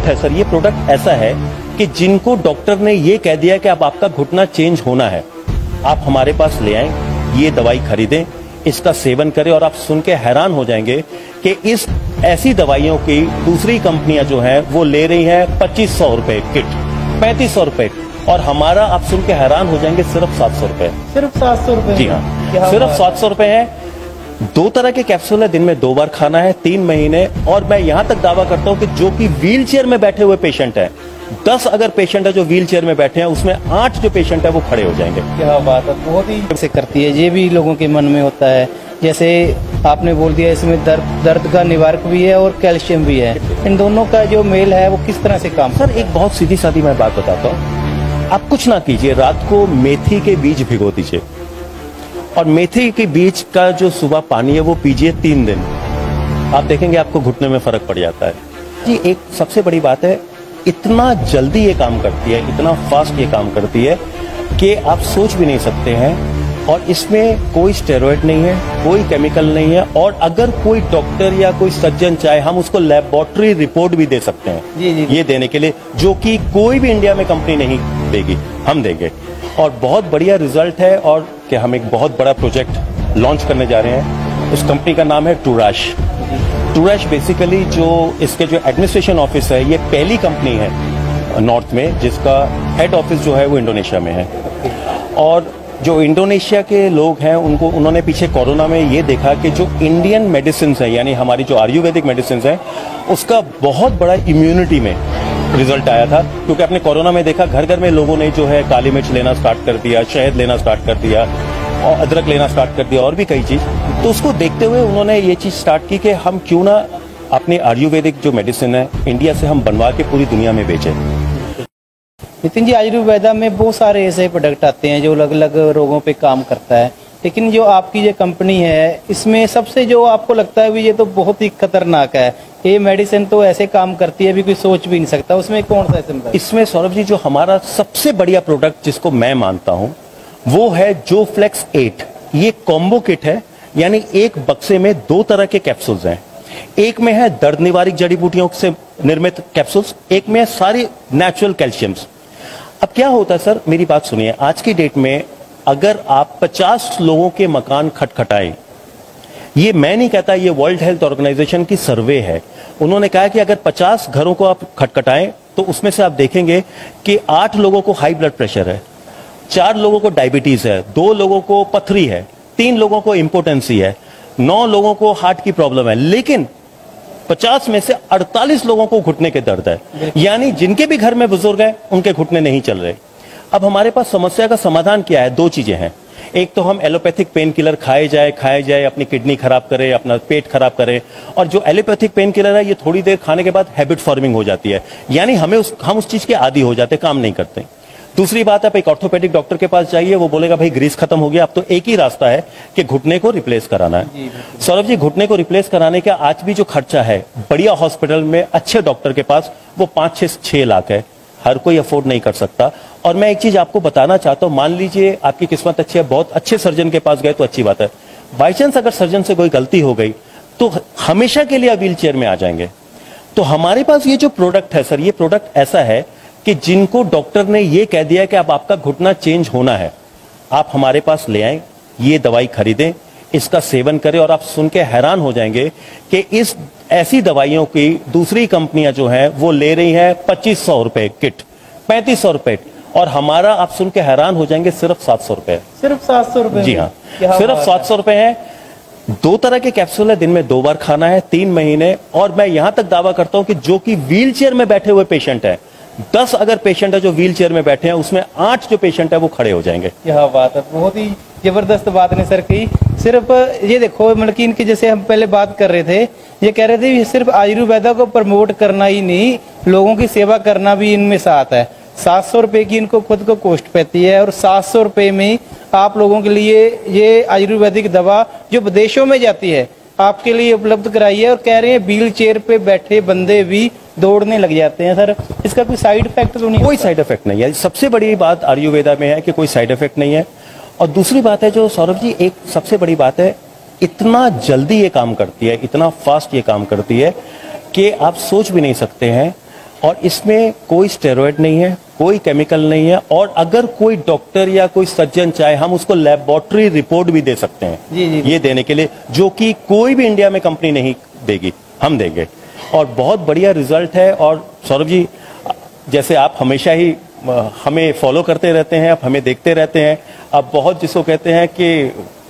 है सर, ये प्रोडक्ट ऐसा है कि जिनको डॉक्टर ने ये कह दिया कि अब आपका घुटना चेंज होना है, आप हमारे पास ले आएं, ये दवाई खरीदें, इसका सेवन करें और आप सुन के हैरान हो जाएंगे कि इस ऐसी दवाइयों की दूसरी कंपनियां जो हैं वो ले रही हैं 2500 रुपए किट, 3500 रुपए, और हमारा आप सुन के हैरान हो जाएंगे सिर्फ 700 रुपए। सिर्फ 700 रुपए? जी हाँ, सिर्फ 700 रुपए है। 2 तरह के कैप्सूल है, दिन में 2 बार खाना है, 3 महीने। और मैं यहां तक दावा करता हूं कि जो कि व्हील चेयर में बैठे हुए पेशेंट है, 10 अगर पेशेंट है जो व्हील चेयर में बैठे हैं, उसमें 8 जो पेशेंट है वो खड़े हो जाएंगे। क्या बात है, बहुत ही से करती है। ये भी लोगों के मन में होता है, जैसे आपने बोल दिया इसमें दर्द का निवारक भी है और कैल्शियम भी है। इन दोनों का जो मेल है वो किस तरह से काम? सर एक बहुत सीधी सादी मैं बात बताता हूँ, आप कुछ ना कीजिए, रात को मेथी के बीज भिगो दीजिए और मेथी के बीज का जो सुबह पानी है वो पीजिए 3 दिन, आप देखेंगे आपको घुटने में फर्क पड़ जाता है। जी एक सबसे बड़ी बात है, इतना जल्दी ये काम करती है, इतना फास्ट ये काम करती है कि आप सोच भी नहीं सकते हैं। और इसमें कोई स्टेरॉइड नहीं है, कोई केमिकल नहीं है, और अगर कोई डॉक्टर या कोई सर्जन चाहे, हम उसको लेबोरेटरी रिपोर्ट भी दे सकते हैं जी। ये देने के लिए, जो कि कोई भी इंडिया में कंपनी नहीं देगी, हम देंगे। और बहुत बढ़िया रिजल्ट है, और कि हम एक बहुत बड़ा प्रोजेक्ट लॉन्च करने जा रहे हैं। उस कंपनी का नाम है टूरैश। टूरैश बेसिकली जो इसके जो एडमिनिस्ट्रेशन ऑफिस है, ये पहली कंपनी है नॉर्थ में जिसका हेड ऑफिस जो है वो इंडोनेशिया में है। और जो इंडोनेशिया के लोग हैं उन्होंने पीछे कोरोना में ये देखा कि जो इंडियन मेडिसिन है, यानी हमारी जो आयुर्वेदिक मेडिसिन है, उसका बहुत बड़ा इम्यूनिटी में रिजल्ट आया था। क्योंकि आपने कोरोना में देखा घर घर में लोगों ने जो है काली मिर्च लेना स्टार्ट कर दिया, शहद लेना स्टार्ट कर दिया और अदरक लेना स्टार्ट कर दिया और भी कई चीज। तो उसको देखते हुए उन्होंने ये चीज स्टार्ट की कि हम क्यों ना अपनी आयुर्वेदिक जो मेडिसिन है इंडिया से हम बनवा के पूरी दुनिया में बेचें। नितिन जी, आयुर्वेदा में बहुत सारे ऐसे प्रोडक्ट आते हैं जो अलग अलग रोगों पे काम करता है, लेकिन जो आपकी ये कंपनी है इसमें सबसे जो आपको लगता है भी ये तो बहुत ही खतरनाक है, ये मेडिसिन तो ऐसे काम करती है भी कोई सोच भी नहीं सकता, उसमें कौन सा है? इसमें सौरभ जी जो हमारा सबसे बढ़िया प्रोडक्ट जिसको मैं मानता हूं वो है जोफ्लेक्स 8। ये कॉम्बो किट है, यानी एक बक्से में 2 तरह के कैप्सूल्स हैं। एक में है दर्द निवारक जड़ी बूटियों से निर्मित कैप्सूल्स, एक में है सारी नेचुरल कैल्शियम्स। अब क्या होता है सर, मेरी बात सुनिए, आज की डेट में अगर आप 50 लोगों के मकान खटखटाएं, ये मैं नहीं कहता, ये वर्ल्ड हेल्थ ऑर्गेनाइजेशन की सर्वे है, उन्होंने कहा कि अगर 50 घरों को आप खटखटाएं तो उसमें से आप देखेंगे कि 8 लोगों को हाई ब्लड प्रेशर है, 4 लोगों को डायबिटीज है, 2 लोगों को पथरी है, 3 लोगों को इम्पोर्टेंसी है, 9 लोगों को हार्ट की प्रॉब्लम है, लेकिन 50 में से 48 लोगों को घुटने के दर्द है। यानी जिनके भी घर में बुजुर्ग हैं उनके घुटने नहीं चल रहे। अब हमारे पास समस्या का समाधान क्या है? 2 चीजें हैं। एक तो हम एलोपैथिक पेन किलर खाए जाए, अपनी किडनी खराब करे, अपना पेट खराब करे, और जो एलोपैथिक पेन किलर है ये थोड़ी देर खाने के बाद हैबिट फॉर्मिंग हो जाती है, यानी हम उस चीज के आदी हो जाते, काम नहीं करते। दूसरी बात, आप एक ऑर्थोपेडिक डॉक्टर के पास जाइए, वो बोलेगा भाई ग्रीस खत्म हो गया, अब तो एक ही रास्ता है कि घुटने को रिप्लेस कराना है। सौरभ जी, घुटने को रिप्लेस कराने का आज भी जो खर्चा है बढ़िया हॉस्पिटल में अच्छे डॉक्टर के पास, वो 5-6 लाख है, हर कोई अफोर्ड नहीं कर सकता। और मैं एक चीज आपको बताना चाहता हूं, मान लीजिए आपकी किस्मत अच्छी है, बहुत अच्छे सर्जन के पास गए तो अच्छी बात है, बाई चांस अगर सर्जन से कोई गलती हो गई तो हमेशा के लिए व्हील चेयर में आ जाएंगे। तो हमारे पास ये जो प्रोडक्ट है सर, ये प्रोडक्ट ऐसा है कि जिनको डॉक्टर ने ये कह दिया कि अब आपका घुटना चेंज होना है, आप हमारे पास ले आएं, ये दवाई खरीदें, इसका सेवन करें, और आप सुन के हैरान हो जाएंगे कि इस ऐसी दवाइयों की दूसरी कंपनियां जो हैं वो ले रही हैं 2500 रुपए किट, 3500 रुपए, और हमारा आप सुन के हैरान हो जाएंगे सिर्फ 700 रुपए। सिर्फ 700 रुपए? जी हाँ, सिर्फ 700 रुपए है। 2 तरह के कैप्सूल है, दिन में 2 बार खाना है, 3 महीने। और मैं यहां तक दावा करता हूं कि जो कि व्हील चेयर में बैठे हुए पेशेंट है, 10 अगर पेशेंट है जो व्हील चेयर में बैठे हैं, उसमें 8 जो पेशेंट है वो खड़े हो जाएंगे। क्या बात है, बहुत ही जबरदस्त बात ने सर की। सिर्फ ये देखो, मतलब कि इनकी जैसे हम पहले बात कर रहे थे, ये कह रहे थे सिर्फ आयुर्वेदा को प्रमोट करना ही नहीं, लोगों की सेवा करना भी इनमें साथ है। 700 रुपए की इनको खुद को कॉस्ट पैती है, और 700 रुपए में आप लोगों के लिए ये आयुर्वेदिक दवा जो विदेशों में जाती है आपके लिए उपलब्ध कराई है। और कह रहे हैं व्हील चेयर पे बैठे बंदे भी दौड़ने लग जाते हैं। सर इसका कोई साइड इफेक्ट तो नहीं? कोई साइड इफेक्ट नहीं है। सबसे बड़ी बात आयुर्वेदा में है कि कोई साइड इफेक्ट नहीं है। और दूसरी बात है जो सौरभ जी, एक सबसे बड़ी बात है, इतना जल्दी ये काम करती है, इतना फास्ट ये काम करती है कि आप सोच भी नहीं सकते हैं। और इसमें कोई स्टेरॉइड नहीं है, कोई केमिकल नहीं है, और अगर कोई डॉक्टर या कोई सर्जन चाहे हम उसको लेबोरेटरी रिपोर्ट भी दे सकते हैं जी। ये देने के लिए, जो कि कोई भी इंडिया में कंपनी नहीं देगी, हम देंगे। और बहुत बढ़िया रिजल्ट है। और सौरभ जी, जैसे आप हमेशा ही हमें फॉलो करते रहते हैं, आप हमें देखते रहते हैं, आप बहुत जिसको कहते हैं कि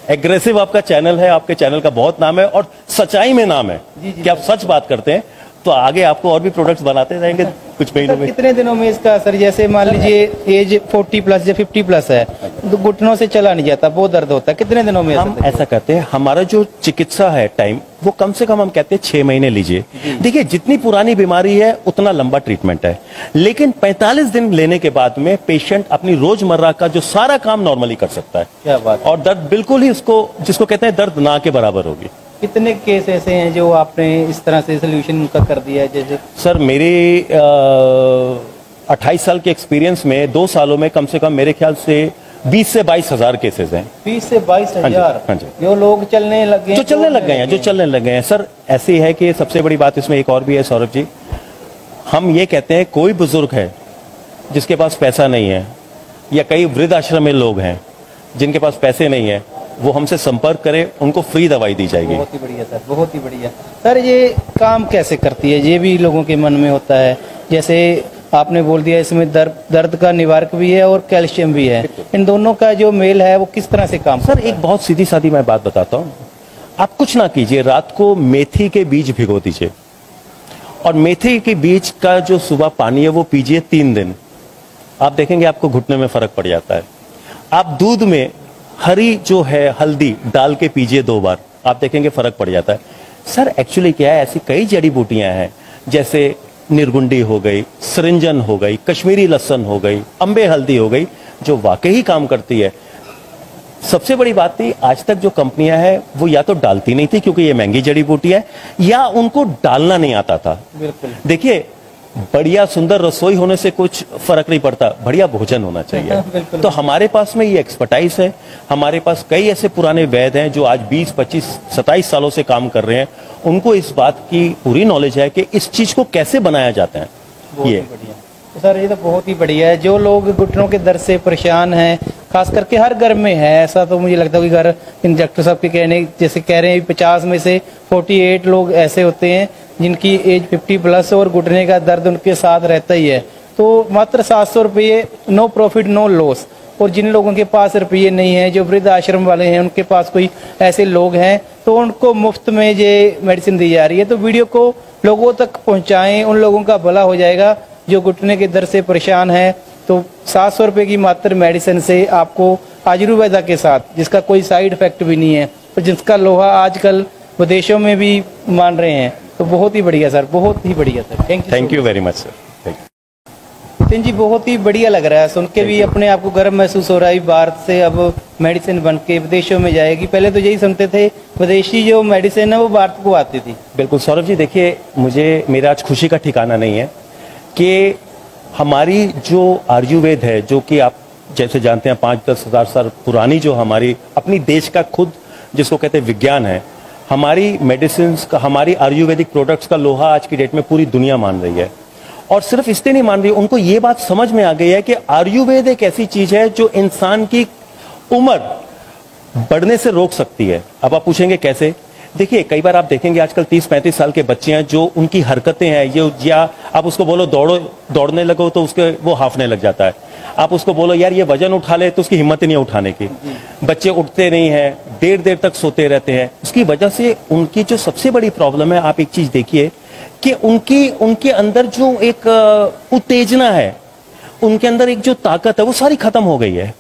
एग्रेसिव आपका चैनल है, आपके चैनल का बहुत नाम है और सच्चाई में नाम है कि आप सच बात करते हैं। तो आगे आपको और भी प्रोडक्ट्स बनाते रहेंगे कुछ महीनों में। कितने दिनों में इसका असर, जैसे मान लीजिए एज 40 प्लस या 50 प्लस है तो घुटनों से चला नहीं जाता, बहुत दर्द होता है, कितने दिनों में हम ऐसा करते हैं, हमारा जो चिकित्सा है टाइम वो कम से कम हम कहते हैं 6 महीने लीजिए। देखिए, जितनी पुरानी बीमारी है उतना लंबा ट्रीटमेंट है, लेकिन 45 दिन लेने के बाद में पेशेंट अपनी रोजमर्रा का जो सारा काम नॉर्मली कर सकता है। क्या बात है। और दर्द बिल्कुल ही उसको जिसको कहते हैं दर्द ना के बराबर होगी। कितने केस ऐसे हैं जो आपने इस तरह से सोल्यूशन उनका कर दिया है? जैसे सर, मेरे 28 साल के एक्सपीरियंस में 2 सालों में कम से कम मेरे ख्याल से 20 से 22 हजार केसेस हैं। 20 से 22 हजार? हाँ जी। जो लोग चलने लग गए, जो चलने लग गए हैं सर। ऐसी है कि सबसे बड़ी बात इसमें एक और भी है सौरभ जी, हम ये कहते हैं कोई बुजुर्ग है जिसके पास पैसा नहीं है, या कई वृद्ध आश्रम में लोग हैं जिनके पास पैसे नहीं है, वो हमसे संपर्क करें, उनको फ्री दवाई दी जाएगी। बहुत ही बढ़िया सर, बहुत ही बढ़िया सर। ये काम कैसे करती है, ये भी लोगों के मन में होता है। जैसे आपने बोल दिया इसमें दर्द का निवारक भी है और कैल्शियम भी है, इन दोनों का जो मेल है वो किस तरह से काम सर? एक बहुत सीधी सादी मैं बात बताता हूँ। आप कुछ ना कीजिए, रात को मेथी के बीज भिगो दीजिए, और मेथी के बीज का जो सुबह पानी है वो पीजिए 3 दिन। आप देखेंगे आपको घुटने में फर्क पड़ जाता है। आप दूध में हरी जो है हल्दी डाल के पीजिए 2 बार, आप देखेंगे फर्क पड़ जाता है। सर एक्चुअली क्या है, ऐसी कई जड़ी बूटियां हैं, जैसे निर्गुंडी हो गई, सरिंजन हो गई, कश्मीरी लहसुन हो गई, अम्बे हल्दी हो गई, जो वाकई काम करती है। सबसे बड़ी बात थी, आज तक जो कंपनियां हैं वो या तो डालती नहीं थी क्योंकि ये महंगी जड़ी बूटी है, या उनको डालना नहीं आता था। बिल्कुल। देखिए, बढ़िया सुंदर रसोई होने से कुछ फर्क नहीं पड़ता, बढ़िया भोजन होना चाहिए। तो हमारे पास में ये एक्सपर्टाइज है, हमारे पास कई ऐसे पुराने वैद्य हैं जो आज 20, 25, 27 सालों से काम कर रहे हैं, उनको इस बात की पूरी नॉलेज है कि इस चीज को कैसे बनाया जाता है। ये तो सर ये तो बहुत ही बढ़िया है। जो लोग घुटनों के दर्द से परेशान हैं, खास करके हर घर में है ऐसा, तो मुझे लगता है कि घर इन डॉक्टर साहब के कहने जैसे कह रहे हैं 50 में से 48 लोग ऐसे होते हैं जिनकी एज 50 प्लस और घुटने का दर्द उनके साथ रहता ही है। तो मात्र 700 रुपये, नो प्रॉफिट नो लॉस। और जिन लोगों के पास रुपये नहीं है, जो वृद्ध आश्रम वाले हैं, उनके पास कोई ऐसे लोग हैं, तो उनको मुफ्त में ये मेडिसिन दी जा रही है। तो वीडियो को लोगों तक पहुंचाएं, उन लोगों का भला हो जाएगा जो घुटने के दर्द से परेशान है। तो 700 रुपये की मात्र मेडिसिन से आपको आयुर्वेदा के साथ, जिसका कोई साइड इफेक्ट भी नहीं है और जिसका लोहा आजकल विदेशों में भी मान रहे हैं, तो बहुत ही बढ़िया सर, बहुत ही बढ़िया sir. Thank you very much sir. Nitin ji, बहुत ही बढ़िया लग रहा है सुन के भी, अपने आप को गर्व महसूस हो रहा है। भारत से अब मेडिसिन बन के विदेशों में जाएगी। पहले तो यही सुनते थे विदेशी जो मेडिसिन है वो भारत को आती थी। बिल्कुल सौरभ जी, देखिए मेरा आज खुशी का ठिकाना नहीं है कि हमारी जो आयुर्वेद है, जो कि आप जैसे जानते हैं 5-10 हजार साल पुरानी जो हमारी अपनी देश का खुद जिसको कहते हैं विज्ञान है, हमारी मेडिसिन का, हमारी आयुर्वेदिक प्रोडक्ट्स का लोहा आज की डेट में पूरी दुनिया मान रही है। और सिर्फ इसलिए नहीं मान रही, उनको ये बात समझ में आ गई है कि आयुर्वेद एक ऐसी चीज है जो इंसान की उम्र बढ़ने से रोक सकती है। अब आप पूछेंगे कैसे? देखिए, कई बार आप देखेंगे आजकल 30-35 साल के बच्चे हैं जो उनकी हरकतें हैं ये, या आप उसको बोलो दौड़ने लगो तो उसके वो हाफने लग जाता है। आप उसको बोलो यार ये वजन उठा ले तो उसकी हिम्मत ही नहीं उठाने की। बच्चे उठते नहीं हैं, देर तक सोते रहते हैं। उसकी वजह से उनकी जो सबसे बड़ी प्रॉब्लम है, आप एक चीज देखिए कि उनके अंदर जो एक उत्तेजना है, उनके अंदर एक जो ताकत है वो सारी खत्म हो गई है।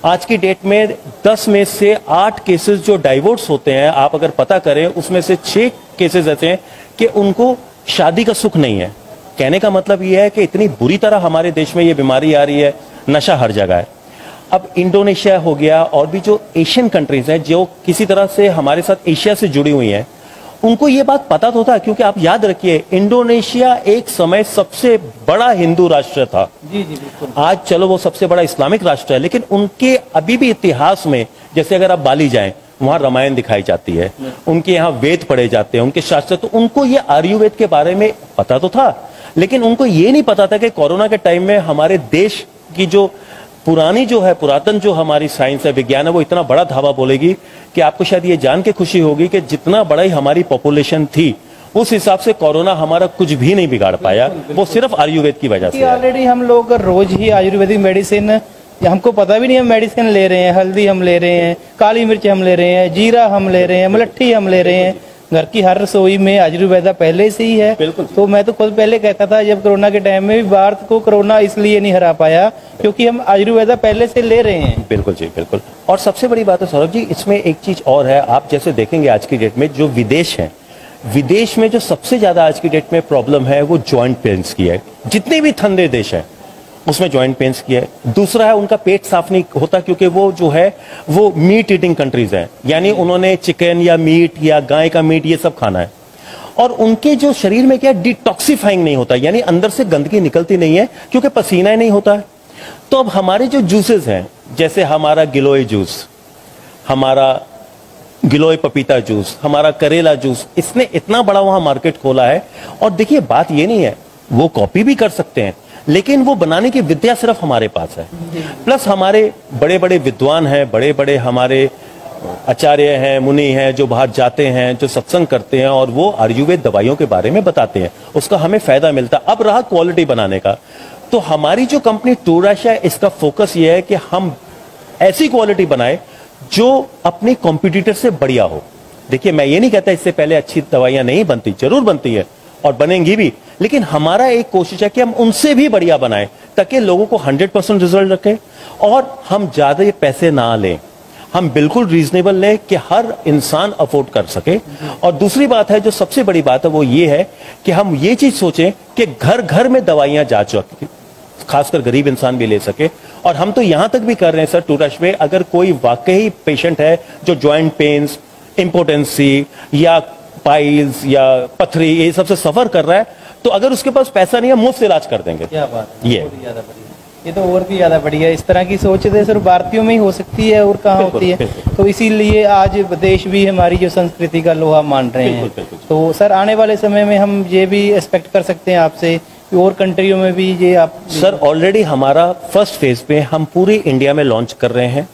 आज की डेट में 10 में से 8 केसेस जो डाइवोर्स होते हैं, आप अगर पता करें उसमें से 6 केसेस ऐसे हैं कि उनको शादी का सुख नहीं है। कहने का मतलब यह है कि इतनी बुरी तरह हमारे देश में ये बीमारी आ रही है, नशा हर जगह है। अब इंडोनेशिया हो गया और भी जो एशियन कंट्रीज हैं जो किसी तरह से हमारे साथ एशिया से जुड़ी हुई हैं, उनको ये बात पता तो था, क्योंकि आप याद रखिए इंडोनेशिया एक समय सबसे बड़ा हिंदू राष्ट्र था। जी जी बिल्कुल। आज चलो वो सबसे बड़ा इस्लामिक राष्ट्र है, लेकिन उनके अभी भी इतिहास में, जैसे अगर आप बाली जाएं, वहां रामायण दिखाई जाती है, उनके यहाँ वेद पढ़े जाते हैं, उनके शास्त्र, तो उनको ये आयुर्वेद के बारे में पता तो था। लेकिन उनको ये नहीं पता था कि कोरोना के टाइम में हमारे देश की जो पुरानी जो है, पुरातन जो हमारी साइंस है, विज्ञान है, वो इतना बड़ा धावा बोलेगी कि आपको शायद ये जान के खुशी होगी कि जितना बड़ा ही हमारी पॉपुलेशन थी उस हिसाब से कोरोना हमारा कुछ भी नहीं बिगाड़ पाया। वो सिर्फ आयुर्वेद की वजह से। ऑलरेडी हम लोग रोज ही आयुर्वेदिक मेडिसिन, हमको पता भी नहीं हम मेडिसिन ले रहे हैं, हल्दी हम ले रहे हैं, काली मिर्च हम ले रहे हैं, जीरा हम ले रहे हैं, मलट्ठी हम ले रहे हैं। घर की हर रसोई में आयुर्वेदा पहले से ही है। बिल्कुल। तो मैं तो खुद पहले कहता था, जब कोरोना के टाइम में भी भारत को कोरोना इसलिए नहीं हरा पाया क्योंकि हम आयुर्वेदा पहले से ले रहे हैं। बिल्कुल जी, बिल्कुल। और सबसे बड़ी बात है सौरभ जी, इसमें एक चीज और है। आप जैसे देखेंगे आज की डेट में जो विदेश है, विदेश में जो सबसे ज्यादा आज की डेट में प्रॉब्लम है वो जॉइंट पेन्स की है। जितने भी ठंडे देश है उसमें जॉइंट पेन्स की है। दूसरा है उनका पेट साफ नहीं होता क्योंकि वो जो है वो मीट ईटिंग कंट्रीज है, यानी उन्होंने चिकन या मीट या गाय का मीट ये सब खाना है। और उनके जो शरीर में क्या डिटॉक्सिफाइंग नहीं होता, यानी अंदर से गंदगी निकलती नहीं है क्योंकि पसीना ही नहीं होता है। तो अब हमारे जो जूसेस हैं, जैसे हमारा गिलोय जूस, हमारा गिलोय पपीता जूस, हमारा करेला जूस, इसने इतना बड़ा वहां मार्केट खोला है। और देखिए बात ये नहीं है, वो कॉपी भी कर सकते हैं लेकिन वो बनाने की विद्या सिर्फ हमारे पास है। प्लस हमारे बड़े बड़े विद्वान हैं, बड़े बड़े हमारे आचार्य हैं, मुनि हैं, जो बाहर जाते हैं, जो सत्संग करते हैं और वो आयुर्वेद दवाइयों के बारे में बताते हैं, उसका हमें फायदा मिलता। अब रहा क्वालिटी बनाने का, तो हमारी जो कंपनी टूराशा है, इसका फोकस ये है कि हम ऐसी क्वालिटी बनाए जो अपने कॉम्पिटिटर से बढ़िया हो। देखिए मैं ये नहीं कहता इससे पहले अच्छी दवाइयां नहीं बनती, जरूर बनती है और बनेंगी भी, लेकिन हमारा एक कोशिश है कि हम उनसे भी बढ़िया बनाएं ताकि लोगों को 100% रिजल्ट रखें और हम ज्यादा पैसे ना लें, हम बिल्कुल रीजनेबल लें कि हर इंसान अफोर्ड कर सके। और दूसरी बात है, जो सबसे बड़ी बात है वो ये है कि हम ये चीज सोचें कि घर घर में दवाइयां जा चुकी, खासकर गरीब इंसान भी ले सके। और हम तो यहां तक भी कर रहे हैं सर टूराश में, अगर कोई वाकई पेशेंट है जो जॉइंट पेन्स, इम्पोर्टेंसी या पाइल्स या पथरी ये सबसे सफर कर रहा है, तो अगर उसके पास पैसा नहीं है मुफ्त इलाज कर देंगे। क्या बात है, ये बहुत ज्यादा बढ़िया। ये तो और भी ज्यादा बढ़िया। इस तरह की सोच तो सिर्फ भारतीयों में ही हो सकती है और कहाँ होती है। तो इसीलिए आज देश भी हमारी जो संस्कृति का लोहा मान रहे हैं। तो सर आने वाले समय में हम ये भी एक्सपेक्ट कर सकते हैं आपसे कि और कंट्रियों में भी ये आप। सर ऑलरेडी हमारा फर्स्ट फेज पे हम पूरी इंडिया में लॉन्च कर रहे हैं।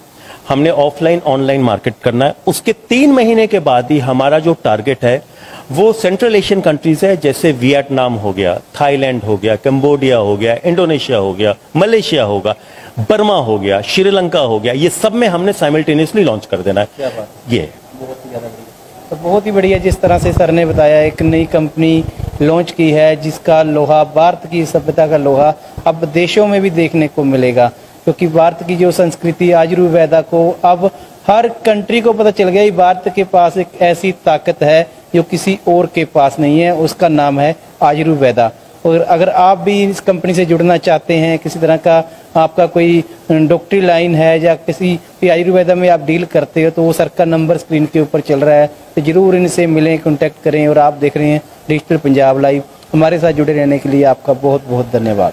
हमने ऑफलाइन ऑनलाइन मार्केट करना है। उसके 3 महीने के बाद ही हमारा जो टारगेट है वो सेंट्रल एशियन कंट्रीज है, जैसे वियतनाम हो गया, थाईलैंड हो गया, कंबोडिया हो गया, इंडोनेशिया हो गया, मलेशिया होगा, बर्मा हो गया, श्रीलंका हो गया, ये सब में हमने साइमल्टेनियसली लॉन्च कर देना है। क्या बात, ये बहुत ही ज्यादा बढ़िया। तो बहुत ही बढ़िया जिस तरह से सर ने बताया, एक नई कंपनी लॉन्च की है जिसका लोहा, भारत की सभ्यता का लोहा अब देशों में भी देखने को मिलेगा, क्योंकि भारत की जो संस्कृति आयुर्वेदा को अब हर कंट्री को पता चल गया कि भारत के पास एक ऐसी ताकत है जो किसी और के पास नहीं है, उसका नाम है आयुर्वेदा। और अगर आप भी इस कंपनी से जुड़ना चाहते हैं, किसी तरह का आपका कोई डॉक्टरी लाइन है या किसी भी आयुर्वेदा में आप डील करते हो, तो वो सर का नंबर स्क्रीन के ऊपर चल रहा है, तो जरूर इनसे मिलें, कांटेक्ट करें। और आप देख रहे हैं डिजिटल पंजाब लाइव, हमारे साथ जुड़े रहने के लिए आपका बहुत बहुत धन्यवाद।